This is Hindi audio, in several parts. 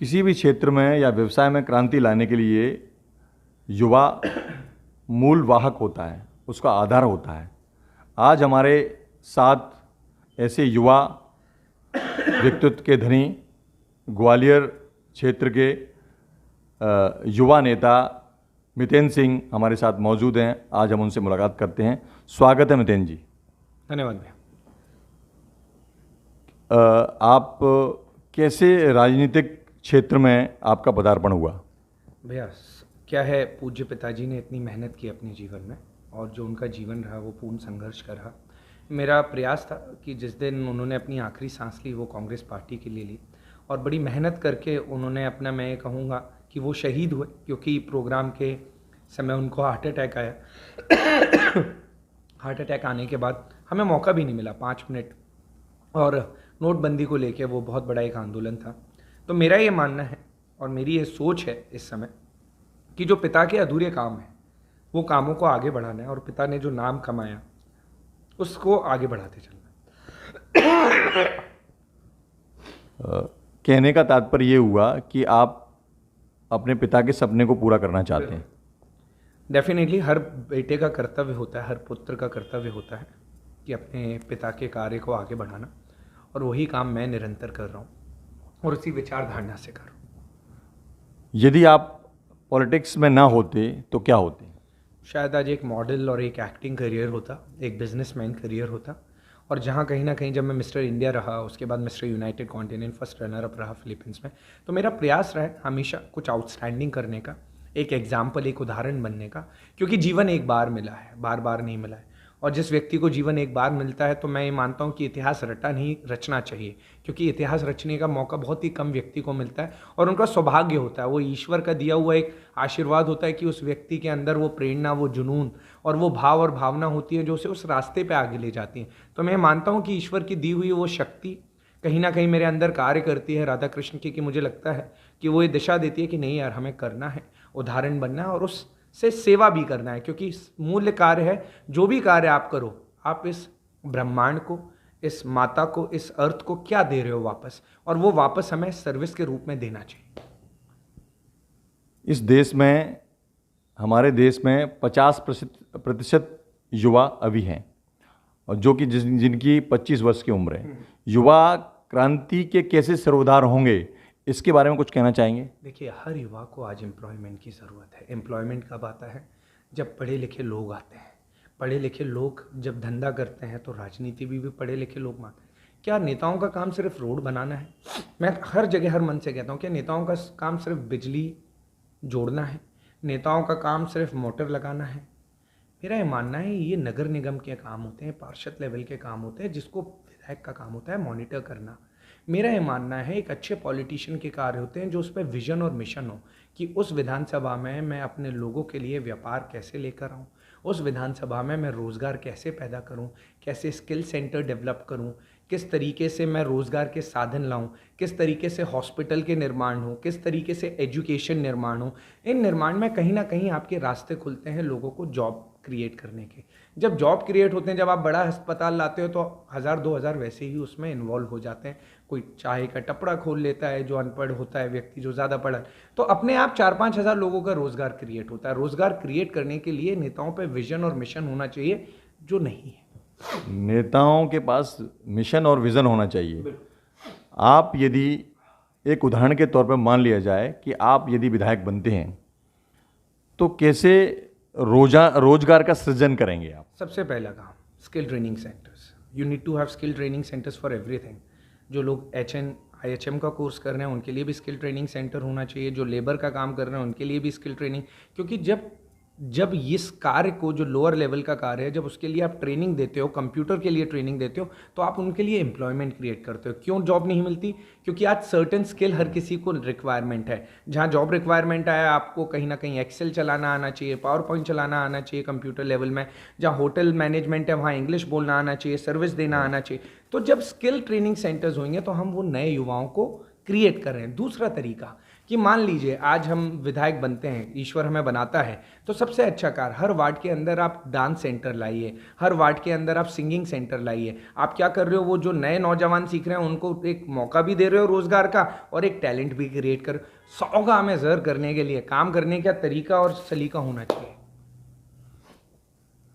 किसी भी क्षेत्र में या व्यवसाय में क्रांति लाने के लिए युवा मूल वाहक होता है, उसका आधार होता है। आज हमारे साथ ऐसे युवा व्यक्तित्व के धनी ग्वालियर क्षेत्र के युवा नेता मितेन सिंह हमारे साथ मौजूद हैं। आज हम उनसे मुलाकात करते हैं। स्वागत है मितेन जी। धन्यवाद भैया। आप कैसे राजनीतिक क्षेत्र में आपका पदार्पण हुआ? भैया क्या है, पूज्य पिताजी ने इतनी मेहनत की अपने जीवन में और जो उनका जीवन रहा वो पूर्ण संघर्ष का रहा। मेरा प्रयास था कि जिस दिन उन्होंने अपनी आखिरी सांस ली वो कांग्रेस पार्टी के लिए ली और बड़ी मेहनत करके उन्होंने अपना, मैं ये कहूँगा कि वो शहीद हुए, क्योंकि प्रोग्राम के समय उनको हार्ट अटैक आया। हार्ट अटैक आने के बाद हमें मौका भी नहीं मिला 5 मिनट, और नोटबंदी को लेके वो बहुत बड़ा एक आंदोलन था। तो मेरा ये मानना है और मेरी ये सोच है इस समय कि जो पिता के अधूरे काम हैं वो कामों को आगे बढ़ाना है और पिता ने जो नाम कमाया उसको आगे बढ़ाते चलना। कहने का तात्पर्य ये हुआ कि आप अपने पिता के सपने को पूरा करना चाहते हैं। डेफिनेटली हर बेटे का कर्तव्य होता है, हर पुत्र का कर्तव्य होता है कि अपने पिता के कार्य को आगे बढ़ाना, और वही काम मैं निरंतर कर रहा हूँ और उसी विचारधारणा से कर रहा हूँ। यदि आप पॉलिटिक्स में ना होते तो क्या होते? शायद आज एक मॉडल और एक एक्टिंग करियर होता, एक बिजनेसमैन करियर होता, और जहाँ कहीं ना कहीं जब मैं मिस्टर इंडिया रहा, उसके बाद mister United continent first runner up रहा फिलीपींस में, तो मेरा प्रयास रहा है हमेशा कुछ आउटस्टैंडिंग करने का, एक एग्जाम्पल, एक उदाहरण बनने का, क्योंकि जीवन एक बार मिला है, बार बार नहीं मिला है। और जिस व्यक्ति को जीवन एक बार मिलता है तो मैं ये मानता हूँ कि इतिहास रचना चाहिए, क्योंकि इतिहास रचने का मौका बहुत ही कम व्यक्ति को मिलता है और उनका सौभाग्य होता है, वो ईश्वर का दिया हुआ एक आशीर्वाद होता है कि उस व्यक्ति के अंदर वो प्रेरणा, वो जुनून और वो भाव और भावना होती है जो उसे उस रास्ते पे आगे ले जाती है। तो मैं मानता हूँ कि ईश्वर की दी हुई वो शक्ति कहीं ना कहीं मेरे अंदर कार्य करती है, राधा कृष्ण की, कि मुझे लगता है कि वो ये दिशा देती है कि नहीं यार, हमें करना है, उदाहरण बनना है और उससे सेवा भी करना है, क्योंकि मूल्य कार्य है। जो भी कार्य आप करो, आप इस ब्रह्मांड को, इस माता को, इस अर्थ को क्या दे रहे हो वापस, और वो वापस हमें सर्विस के रूप में देना चाहिए। इस देश में, हमारे देश में 50% युवा अभी हैं, और जो कि जिनकी 25 वर्ष की उम्र है। युवा क्रांति के कैसे सर्वोधार होंगे, इसके बारे में कुछ कहना चाहेंगे? देखिए, हर युवा को आज एम्प्लॉयमेंट की ज़रूरत है। एम्प्लॉयमेंट कब आता है? जब पढ़े लिखे लोग आते हैं। पढ़े लिखे लोग जब धंधा करते हैं तो राजनीति भी पढ़े लिखे लोग मानते हैं। क्या नेताओं का काम सिर्फ रोड बनाना है? मैं हर जगह हर मन से कहता हूँ, क्या नेताओं का काम सिर्फ बिजली जोड़ना है? नेताओं का काम सिर्फ मोटर लगाना है? मेरा ये मानना है ये नगर निगम के काम होते हैं, पार्षद लेवल के काम होते हैं, जिसको विधायक का काम होता है मॉनिटर करना। मेरा ये मानना है एक अच्छे पॉलिटिशियन के कार्य होते हैं जो उस पर विजन और मिशन हो कि उस विधानसभा में मैं अपने लोगों के लिए व्यापार कैसे लेकर आऊँ, उस विधानसभा में मैं रोज़गार कैसे पैदा करूँ, कैसे स्किल सेंटर डेवलप करूँ, किस तरीके से मैं रोज़गार के साधन लाऊं, किस तरीके से हॉस्पिटल के निर्माण हो, किस तरीके से एजुकेशन निर्माण हो। इन निर्माण में कहीं ना कहीं आपके रास्ते खुलते हैं लोगों को जॉब क्रिएट करने के। जब जॉब क्रिएट होते हैं, जब आप बड़ा अस्पताल लाते हो तो 1000-2000 वैसे ही उसमें इन्वॉल्व हो जाते हैं। कोई चाय का टपड़ा खोल लेता है जो अनपढ़ होता है व्यक्ति, जो ज़्यादा पढ़ा है, तो अपने आप 4-5 हज़ार लोगों का रोज़गार क्रिएट होता है। रोज़गार क्रिएट करने के लिए नेताओं पर विजन और मिशन होना चाहिए, जो नहीं है। नेताओं के पास मिशन और विज़न होना चाहिए। आप यदि एक उदाहरण के तौर पर मान लिया जाए कि आप यदि विधायक बनते हैं तो कैसे रोजगार का सृजन करेंगे आप? सबसे पहला काम, skill training centres. You need to have skill training centres for everything. जो लोग IHM का कोर्स कर रहे हैं उनके लिए भी स्किल ट्रेनिंग सेंटर होना चाहिए। जो लेबर का काम कर रहे हैं उनके लिए भी स्किल ट्रेनिंग, क्योंकि जब इस कार्य को, जो लोअर लेवल का कार्य है, जब उसके लिए आप ट्रेनिंग देते हो, कंप्यूटर के लिए ट्रेनिंग देते हो, तो आप उनके लिए एम्प्लॉयमेंट क्रिएट करते हो। क्यों जॉब नहीं मिलती? क्योंकि आज सर्टेन स्किल हर किसी को रिक्वायरमेंट है। जहाँ जॉब रिक्वायरमेंट आया, आपको कहीं ना कहीं एक्सेल चलाना आना चाहिए, पावर पॉइंट चलाना आना चाहिए कंप्यूटर लेवल में। जहाँ होटल मैनेजमेंट है वहाँ इंग्लिश बोलना आना चाहिए, सर्विस देना आना चाहिए। तो जब स्किल ट्रेनिंग सेंटर्स होंगे तो हम वो नए युवाओं को क्रिएट कर रहे हैं। दूसरा तरीका कि मान लीजिए आज हम विधायक बनते हैं, ईश्वर हमें बनाता है, तो सबसे अच्छा कार्य, हर वार्ड के अंदर आप डांस सेंटर लाइए, हर वार्ड के अंदर आप सिंगिंग सेंटर लाइए। आप क्या कर रहे हो, वो जो नए नौजवान सीख रहे हैं उनको एक मौका भी दे रहे हो रोजगार का, और एक टैलेंट भी क्रिएट कर। 100 काम है सर करने के लिए, काम करने का तरीका और सलीका होना चाहिए।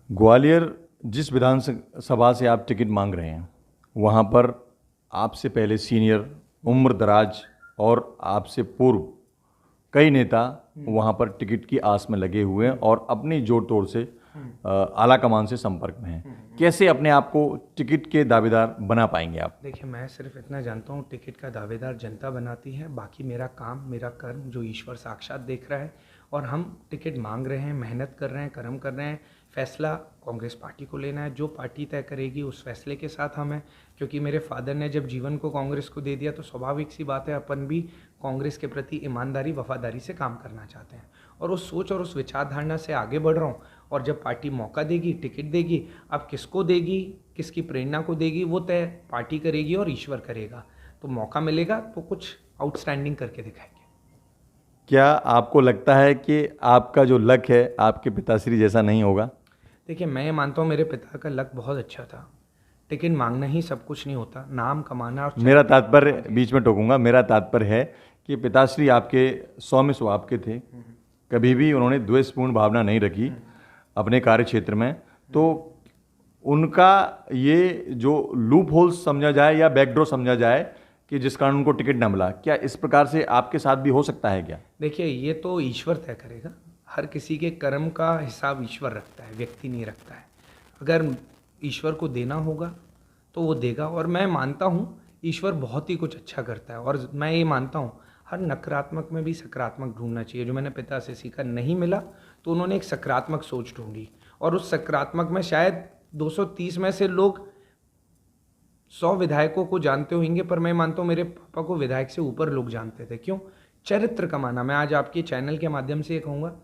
ग्वालियर जिस विधानसभा से आप टिकट मांग रहे हैं, वहाँ पर आपसे पहले सीनियर, उम्र दराज और आपसे पूर्व कई नेता वहाँ पर टिकट की आस में लगे हुए हैं और अपनी जोड़ तोड़ से आला कमान से संपर्क में हैं। कैसे अपने आप को टिकट के दावेदार बना पाएंगे आप? देखिए, मैं सिर्फ इतना जानता हूँ, टिकट का दावेदार जनता बनाती है, बाकी मेरा काम, मेरा कर्म जो ईश्वर साक्षात देख रहा है। और हम टिकट मांग रहे हैं, मेहनत कर रहे हैं, कर्म कर रहे हैं। फैसला कांग्रेस पार्टी को लेना है, जो पार्टी तय करेगी उस फैसले के साथ हम हैं। क्योंकि मेरे फादर ने जब जीवन को कांग्रेस को दे दिया, तो स्वाभाविक सी बात है अपन भी कांग्रेस के प्रति ईमानदारी, वफादारी से काम करना चाहते हैं। और उस सोच और उस विचारधारणा से आगे बढ़ रहा हूँ। और जब पार्टी मौका देगी, टिकट देगी, अब किसको देगी, किसकी प्रेरणा को देगी, वो तय पार्टी करेगी और ईश्वर करेगा। तो मौका मिलेगा तो कुछ आउटस्टैंडिंग करके दिखाएंगे। क्या आपको लगता है कि आपका जो लक है आपके पिताश्री जैसा नहीं होगा? देखिए, मैं ये मानता हूँ मेरे पिता का लक बहुत अच्छा था। टिकट मांगना ही सब कुछ नहीं होता, नाम कमाना। और मेरा तात्पर्य, बीच में टोकूंगा, मेरा तात्पर्य है कि पिताश्री आपके सौम्य स्वभाव के थे, कभी भी उन्होंने द्वेषपूर्ण भावना नहीं रखी अपने कार्य क्षेत्र में। तो उनका ये जो लूप होल्स समझा जाए या बैकडोर समझा जाए कि जिस कारण उनको टिकट न मिला, क्या इस प्रकार से आपके साथ भी हो सकता है क्या? देखिए, ये तो ईश्वर तय करेगा। हर किसी के कर्म का हिसाब ईश्वर रखता है, व्यक्ति नहीं रखता है। अगर ईश्वर को देना होगा तो वो देगा। और मैं मानता हूँ ईश्वर बहुत ही कुछ अच्छा करता है। और मैं ये मानता हूँ हर नकारात्मक में भी सकारात्मक ढूंढना चाहिए। जो मैंने पिता से सीखा, नहीं मिला तो उन्होंने एक सकारात्मक सोच ढूंढी, और उस सकारात्मक में शायद 230 में से लोग 100 विधायकों को जानते होंगे, पर मैं मानता हूँ मेरे पापा को विधायक से ऊपर लोग जानते थे। क्यों? चरित्र कमाना। मैं आज आपके चैनल के माध्यम से ये कहूँगा,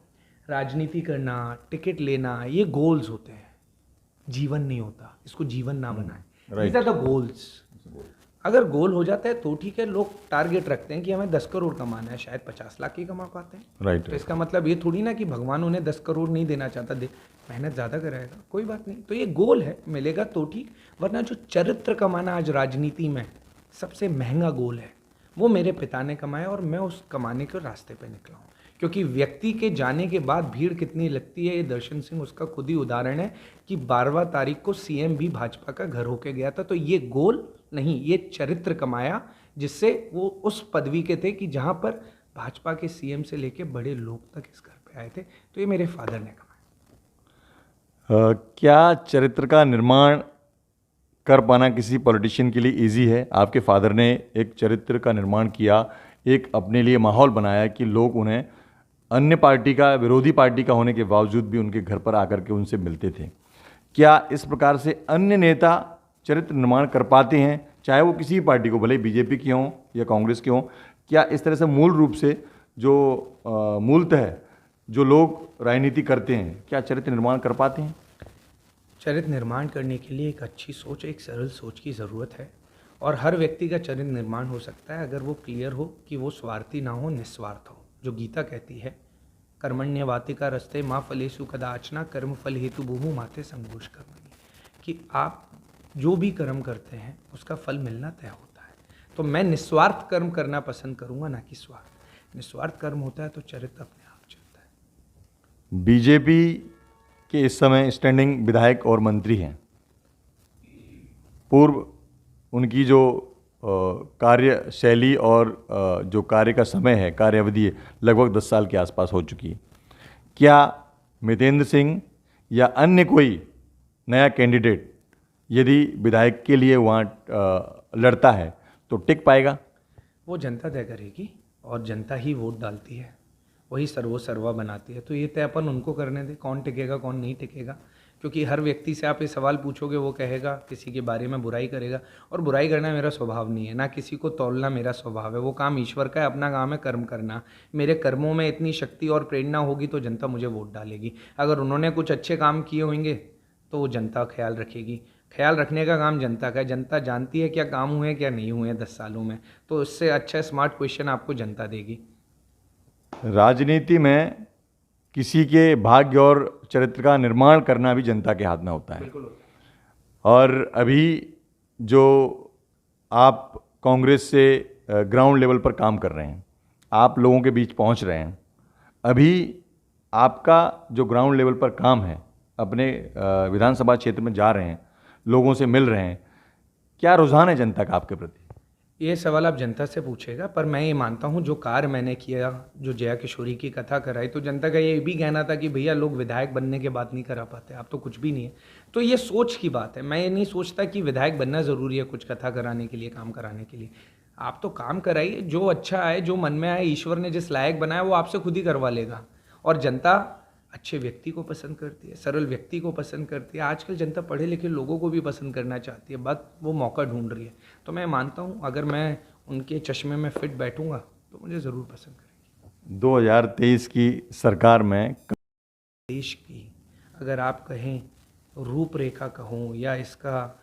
राजनीति करना, टिकट लेना, ये गोल्स होते हैं, जीवन नहीं होता। इसको जीवन ना बनाएं। These are the goals। अगर गोल हो जाता है तो ठीक है। लोग टारगेट रखते हैं कि हमें 10 करोड़ कमाना है, शायद 50 लाख ही कमा पाते हैं। राइट। तो इसका मतलब ये थोड़ी ना कि भगवान उन्हें 10 करोड़ नहीं देना चाहता, मेहनत ज़्यादा कराएगा, कोई बात नहीं। तो ये गोल है, मिलेगा तो ठीक, वरना जो चरित्र कमाना आज राजनीति में सबसे महंगा गोल है, वो मेरे पिता ने कमाया और मैं उस कमाने के रास्ते पे निकला हूँ। क्योंकि व्यक्ति के जाने के बाद भीड़ कितनी लगती है, ये दर्शन सिंह उसका खुद ही उदाहरण है कि 12 तारीख को सीएम भी भाजपा का घर होके गया था। तो ये गोल नहीं, ये चरित्र कमाया, जिससे वो उस पदवी के थे कि जहाँ पर भाजपा के सीएम से लेके बड़े लोग तक इस घर पे आए थे। तो ये मेरे फादर ने कमाया। क्या चरित्र का निर्माण कर पाना किसी पॉलिटिशियन के लिए इजी है? आपके फादर ने एक चरित्र का निर्माण किया, एक अपने लिए माहौल बनाया कि लोग उन्हें अन्य पार्टी का, विरोधी पार्टी का होने के बावजूद भी उनके घर पर आकर के उनसे मिलते थे। क्या इस प्रकार से अन्य नेता चरित्र निर्माण कर पाते हैं, चाहे वो किसी भी पार्टी को, भले बीजेपी के हों या कांग्रेस के हों? क्या इस तरह से मूल रूप से जो मूलतः जो लोग राजनीति करते हैं, क्या चरित्र निर्माण कर पाते हैं? चरित्र निर्माण करने के लिए एक अच्छी सोच, एक सरल सोच की ज़रूरत है। और हर व्यक्ति का चरित्र निर्माण हो सकता है अगर वो क्लियर हो कि वो स्वार्थी ना हो, निस्वार्थ हो। जो गीता कहती है, कर्मण्यवातिका रस्ते माँ फलेषु कदाचना कर्म फल हेतु भूमु माते संगोष कर्मणि, कि आप जो भी कर्म करते हैं उसका फल मिलना तय होता है। तो मैं निस्वार्थ कर्म करना पसंद करूँगा, ना कि स्वार्थ। निस्वार्थ कर्म होता है तो चरित्र अपने आप चलता है। बीजेपी के इस समय स्टैंडिंग विधायक और मंत्री हैं। पूर्व उनकी जो कार्यशैली और जो कार्य का समय है, कार्य अवधि है, लगभग 10 साल के आसपास हो चुकी है। क्या मितेंद्र सिंह या अन्य कोई नया कैंडिडेट यदि विधायक के लिए वहाँ लड़ता है तो टिक पाएगा? वो जनता तय करेगी, और जनता ही वोट डालती है, वही सर्वा बनाती है। तो ये तय अपन उनको करने दें, कौन टिकेगा कौन नहीं टिकेगा। क्योंकि हर व्यक्ति से आप ये सवाल पूछोगे, वो कहेगा, किसी के बारे में बुराई करेगा। और बुराई करना मेरा स्वभाव नहीं है, ना किसी को तौलना मेरा स्वभाव है। वो काम ईश्वर का है, अपना काम है कर्म करना। मेरे कर्मों में इतनी शक्ति और प्रेरणा होगी तो जनता मुझे वोट डालेगी। अगर उन्होंने कुछ अच्छे काम किए होंगे तो वो जनता ख्याल रखेगी। ख्याल रखने का काम जनता का है। जनता जानती है क्या काम हुए क्या नहीं हुए 10 सालों में। तो इससे अच्छा स्मार्ट क्वेश्चन आपको जनता देगी। राजनीति में किसी के भाग्य और चरित्र का निर्माण करना भी जनता के हाथ में होता है। बिल्कुल। और अभी जो आप कांग्रेस से ग्राउंड लेवल पर काम कर रहे हैं, आप लोगों के बीच पहुंच रहे हैं, अभी आपका जो ग्राउंड लेवल पर काम है, अपने विधानसभा क्षेत्र में जा रहे हैं, लोगों से मिल रहे हैं, क्या रुझान है जनता का आपके प्रति? ये सवाल आप जनता से पूछेगा, पर मैं ये मानता हूँ जो कार्य मैंने किया, जो जया किशोरी की कथा कराई, तो जनता का ये भी कहना था कि भैया लोग विधायक बनने के बाद नहीं करा पाते, आप तो कुछ भी नहीं है। तो ये सोच की बात है। मैं ये नहीं सोचता कि विधायक बनना ज़रूरी है कुछ कथा कराने के लिए, काम कराने के लिए। आप तो काम कराइए, जो अच्छा आए, जो मन में आए, ईश्वर ने जिस लायक बनाया वो आपसे खुद ही करवा लेगा। और जनता अच्छे व्यक्ति को पसंद करती है, सरल व्यक्ति को पसंद करती है। आजकल जनता पढ़े लिखे लोगों को भी पसंद करना चाहती है, बस वो मौका ढूंढ रही है। तो मैं मानता हूँ अगर मैं उनके चश्मे में फिट बैठूंगा तो मुझे ज़रूर पसंद करेंगे। 2023 की सरकार में देश की अगर आप कहें रूपरेखा कहूँ, या इसका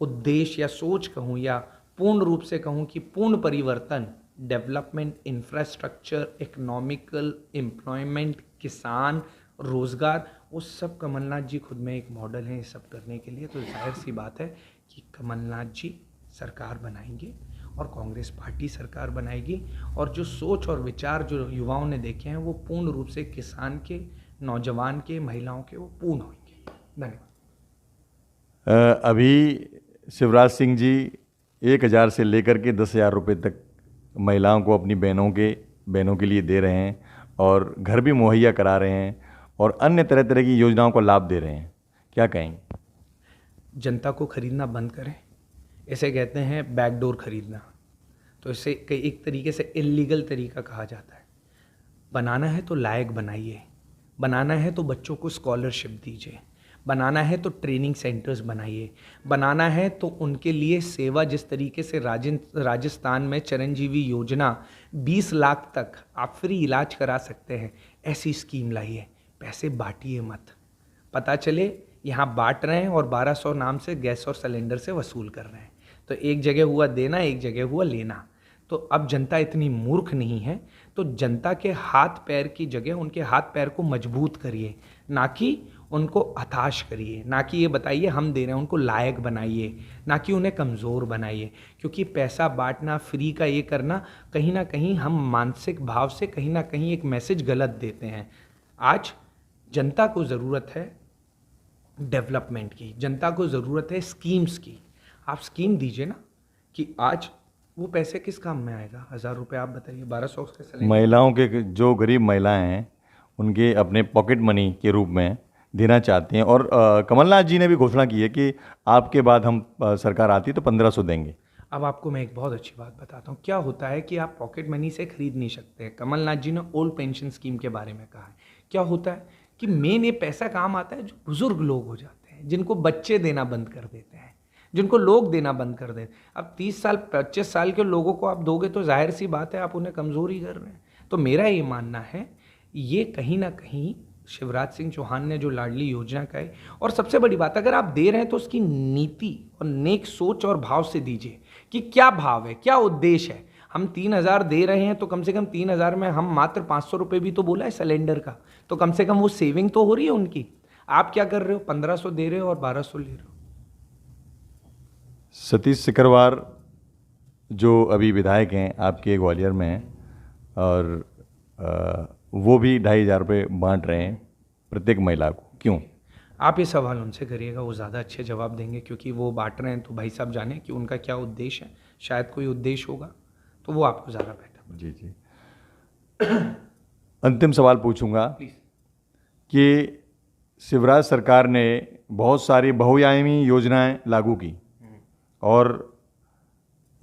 उद्देश्य या सोच कहूँ, या पूर्ण रूप से कहूँ कि पूर्ण परिवर्तन, डेवलपमेंट, इंफ्रास्ट्रक्चर, इकोनॉमिकल, एम्प्लॉयमेंट, किसान, रोज़गार, वो सब कमलनाथ जी खुद में एक मॉडल हैं ये सब करने के लिए। तो जाहिर सी बात है कि कमलनाथ जी सरकार बनाएंगे और कांग्रेस पार्टी सरकार बनाएगी, और जो सोच और विचार जो युवाओं ने देखे हैं वो पूर्ण रूप से किसान के, नौजवान के, महिलाओं के, वो पूर्ण होंगे। धन्यवाद। अभी शिवराज सिंह जी 1,000 से लेकर के 10,000 रुपये तक महिलाओं को, अपनी बहनों के लिए दे रहे हैं, और घर भी मुहैया करा रहे हैं, और अन्य तरह तरह की योजनाओं को लाभ दे रहे हैं। क्या कहेंगे? जनता को खरीदना बंद करें, इसे कहते हैं बैकडोर खरीदना। तो इसे एक तरीके से इल्लीगल तरीका कहा जाता है। बनाना है तो लायक बनाइए, बनाना है तो बच्चों को स्कॉलरशिप दीजिए, बनाना है तो ट्रेनिंग सेंटर्स बनाइए, बनाना है तो उनके लिए सेवा, जिस तरीके से राजस्थान में चिरंजीवी योजना 20 लाख तक आप फ्री इलाज करा सकते हैं, ऐसी स्कीम लाइए। पैसे बांटिए मत, पता चले यहाँ बांट रहे हैं और 1200 नाम से गैस और सिलेंडर से वसूल कर रहे हैं। तो एक जगह हुआ देना, एक जगह हुआ लेना। तो अब जनता इतनी मूर्ख नहीं है, तो जनता के हाथ पैर की जगह उनके हाथ पैर को मजबूत करिए, ना कि उनको हताश करिए, ना कि ये बताइए हम दे रहे हैं, उनको लायक बनाइए, ना कि उन्हें कमज़ोर बनाइए। क्योंकि पैसा बांटना, फ्री का ये करना, कहीं ना कहीं हम मानसिक भाव से कहीं ना कहीं एक मैसेज गलत देते हैं। आज जनता को ज़रूरत है डेवलपमेंट की, जनता को ज़रूरत है स्कीम्स की। आप स्कीम दीजिए ना, कि आज वो पैसे किस काम में आएगा। 1,000 रुपये आप बताइए, 1200 के सिलेंडर। महिलाओं के, जो गरीब महिलाएं हैं, उनके अपने पॉकेट मनी के रूप में देना चाहते हैं। और कमलनाथ जी ने भी घोषणा की है कि आपके बाद हम सरकार आती तो 1500 देंगे। अब आपको मैं एक बहुत अच्छी बात बताता हूँ। क्या होता है कि आप पॉकेट मनी से खरीद नहीं सकते। कमलनाथ जी ने ओल्ड पेंशन स्कीम के बारे में कहा है। क्या होता है कि मेन ये पैसा काम आता है जो बुजुर्ग लोग हो जाते हैं, जिनको बच्चे देना बंद कर देते हैं, जिनको लोग देना बंद कर देते। अब 30 साल 25 साल के लोगों को आप दोगे तो जाहिर सी बात है आप उन्हें कमज़ोर ही कर रहे हैं। तो मेरा ये मानना है, ये कहीं ना कहीं शिवराज सिंह चौहान ने जो लाडली योजना का है, और सबसे बड़ी बात, अगर आप दे रहे हैं तो उसकी नीति और नेक सोच और भाव से दीजिए कि क्या भाव है, क्या उद्देश्य है। हम 3,000 दे रहे हैं तो कम से कम 3,000 में हम मात्र 500 रुपये भी तो बोला है सिलेंडर का, तो कम से कम वो सेविंग तो हो रही है उनकी। आप क्या कर रहे हो, 1500 दे रहे हो और 1200 ले रहे हो। सतीश सिकरवार जो अभी विधायक हैं आपके ग्वालियर में हैं, और वो भी 2,500 रुपये बांट रहे हैं प्रत्येक महिला को, क्यों? आप ये सवाल उनसे करिएगा, वो ज़्यादा अच्छे जवाब देंगे, क्योंकि वो बांट रहे हैं। तो भाई साहब जाने कि उनका क्या उद्देश्य है, शायद कोई उद्देश्य होगा, तो वो आपको ज़्यादा बेटर। जी जी। अंतिम सवाल पूछूंगा प्लीज़। कि शिवराज सरकार ने बहुत सारी बहुआयामी योजनाएं लागू की, और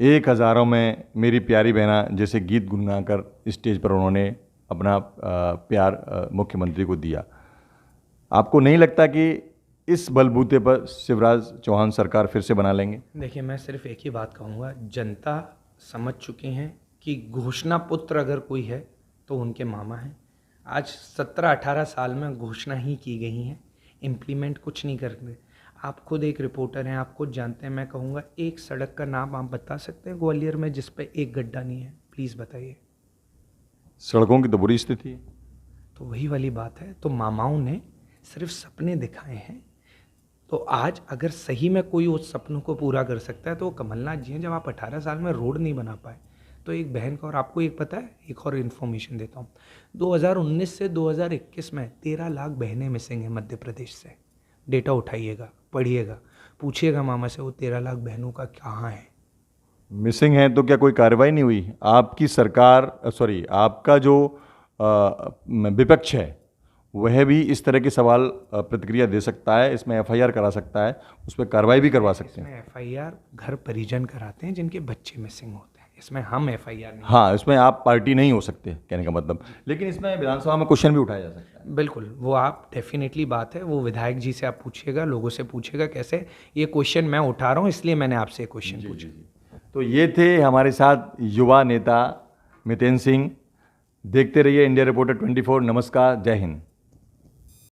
1,000 में मेरी प्यारी बहना जैसे गीत गुनगुनाकर स्टेज पर उन्होंने अपना प्यार मुख्यमंत्री को दिया। आपको नहीं लगता कि इस बलबूते पर शिवराज चौहान सरकार फिर से बना लेंगे? देखिए, मैं सिर्फ एक ही बात कहूँगा, जनता समझ चुके हैं कि घोषणा पुत्र अगर कोई है तो उनके मामा हैं। आज 17-18 साल में घोषणा ही की गई हैं, इम्प्लीमेंट कुछ नहीं कर रहे। आप खुद एक रिपोर्टर हैं, आप खुद जानते हैं। मैं कहूँगा एक सड़क का नाम आप बता सकते हैं ग्वालियर में जिस पे एक गड्ढा नहीं है? प्लीज़ बताइए। सड़कों की तो बुरी स्थिति है। तो वही वाली बात है। तो मामाओं ने सिर्फ सपने दिखाए हैं। तो आज अगर सही में कोई उस सपनों को पूरा कर सकता है तो वो कमलनाथ जी हैं। जब आप 18 साल में रोड नहीं बना पाए तो एक बहन का, और आपको एक पता है, एक और इन्फॉर्मेशन देता हूँ, 2019 से 2021 में 13 लाख बहनें मिसिंग हैं मध्य प्रदेश से। डेटा उठाइएगा, पढ़िएगा, पूछिएगा मामा से वो 13 लाख बहनों का कहाँ है। मिसिंग है तो क्या कोई कार्रवाई नहीं हुई? आपकी सरकार, सॉरी, आपका जो विपक्ष है वह भी इस तरह के सवाल प्रतिक्रिया दे सकता है, इसमें एफआईआर करा सकता है, उस पर कार्रवाई भी करवा सकते हैं। इसमें एफआईआर घर परिजन कराते हैं जिनके बच्चे मिसिंग होते हैं। इसमें हम एफआईआर नहीं। हाँ, इसमें आप पार्टी नहीं हो सकते, कहने का मतलब। लेकिन इसमें विधानसभा में क्वेश्चन भी उठाया जा सकता है। बिल्कुल, वो आप डेफिनेटली बात है, वो विधायक जी से आप पूछिएगा, लोगों से पूछिएगा कैसे। ये क्वेश्चन मैं उठा रहा हूँ इसलिए मैंने आपसे क्वेश्चन पूछा। तो ये थे हमारे साथ युवा नेता मितेंद्र सिंह। देखते रहिए इंडिया रिपोर्टर 24। नमस्कार, जय हिंद।